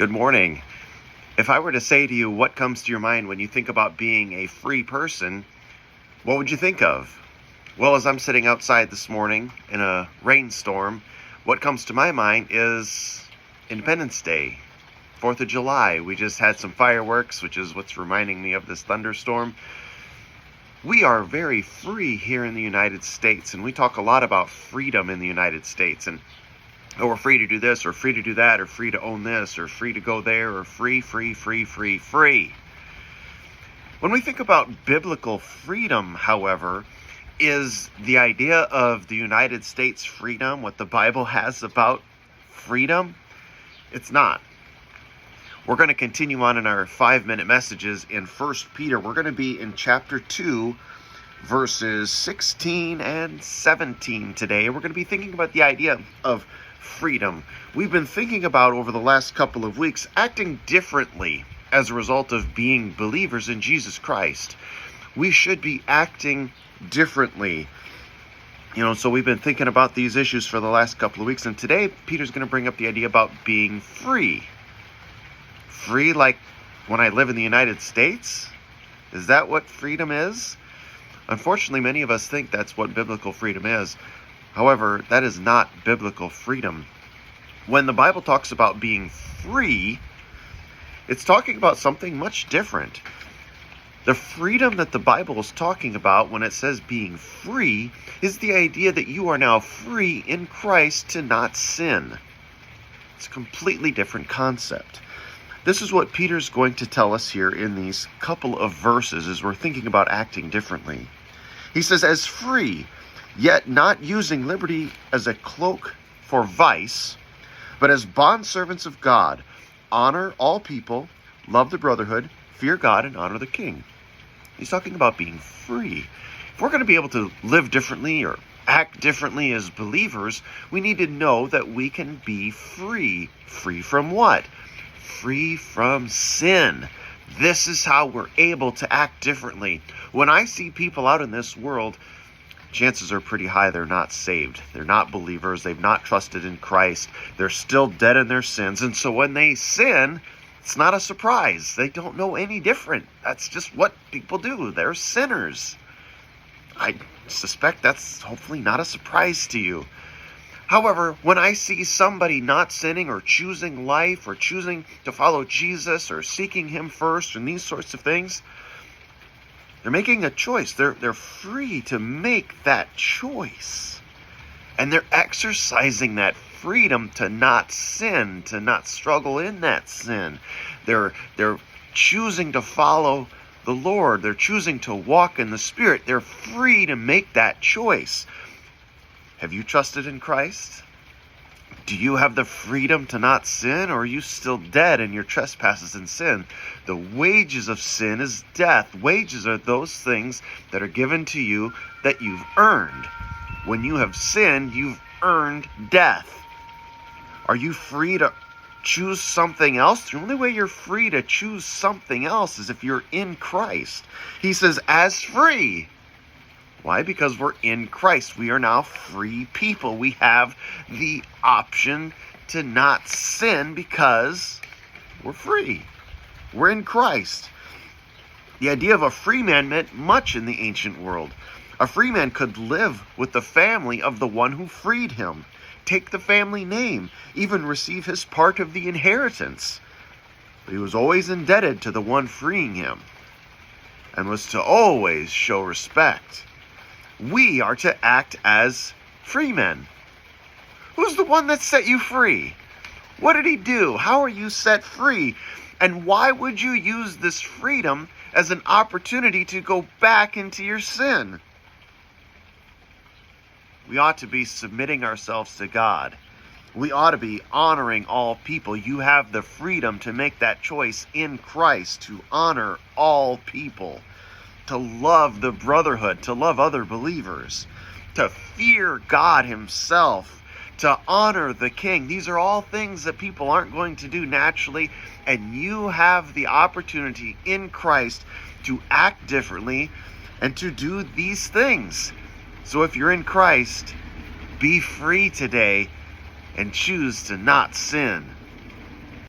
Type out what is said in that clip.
Good morning. If I were to say to you, what comes to your mind when you think about being a free person, what would you think of? Well, as I'm sitting outside this morning in a rainstorm, what comes to my mind is Independence Day, 4th of July. We just had some fireworks, which is what's reminding me of this thunderstorm. We are very free here in the United States, and we talk a lot about freedom in the United States, and we're free to do this, or free to do that, or free to own this, or free to go there, or free. When we think about biblical freedom, however, is the idea of the United States freedom what the Bible has about freedom? It's not. We're going to continue on in our 5-minute messages in 1 Peter. We're going to be in chapter 2, verses 16 and 17 today. We're going to be thinking about the idea of freedom. We've been thinking about over the last couple of weeks acting differently as a result of being believers in Jesus Christ. We should be acting differently. So we've been thinking about these issues for the last couple of weeks, and today Peter's going to bring up the idea about being free. Free like when I live in the United States? Is that what freedom is? Unfortunately, many of us think that's what biblical freedom is. However, that is not biblical freedom. When the Bible talks about being free, it's talking about something much different. The freedom that the Bible is talking about when it says being free is the idea that you are now free in Christ to not sin. It's a completely different concept. This is what Peter's going to tell us here in these couple of verses as we're thinking about acting differently. He says, as free, yet not using liberty as a cloak for vice, but as bondservants of God, honor all people, love the brotherhood, fear God, and honor the king. He's talking about being free. If we're going to be able to live differently or act differently as believers, we need to know that we can be free. Free from what? Free from sin. This is how we're able to act differently. When I see people out in this world, chances are pretty high they're not saved. They're not believers. They've not trusted in Christ. They're still dead in their sins. And so when they sin, it's not a surprise. They don't know any different. That's just what people do. They're sinners. I suspect that's hopefully not a surprise to you. However, when I see somebody not sinning or choosing life or choosing to follow Jesus or seeking Him first and these sorts of things, they're making a choice. They're free to make that choice. And they're exercising that freedom to not sin, to not struggle in that sin. They're choosing to follow the Lord. They're choosing to walk in the Spirit. They're free to make that choice. Have you trusted in Christ? Do you have the freedom to not sin, or are you still dead in your trespasses and sin? The wages of sin is death. Wages are those things that are given to you that you've earned. When you have sinned, you've earned death. Are you free to choose something else? The only way you're free to choose something else is if you're in Christ. He says, as free. Why? Because we're in Christ. We are now free people. We have the option to not sin because we're free. We're in Christ. The idea of a free man meant much in the ancient world. A free man could live with the family of the one who freed him, take the family name, even receive his part of the inheritance. But he was always indebted to the one freeing him and was to always show respect. We are to act as free men. Who's the one that set you free? What did he do? How are you set free? And why would you use this freedom as an opportunity to go back into your sin? We ought to be submitting ourselves to God. We ought to be honoring all people. You have the freedom to make that choice in Christ to honor all people, to love the brotherhood, to love other believers, to fear God Himself, to honor the King. These are all things that people aren't going to do naturally, and you have the opportunity in Christ to act differently and to do these things. So if you're in Christ, be free today and choose to not sin.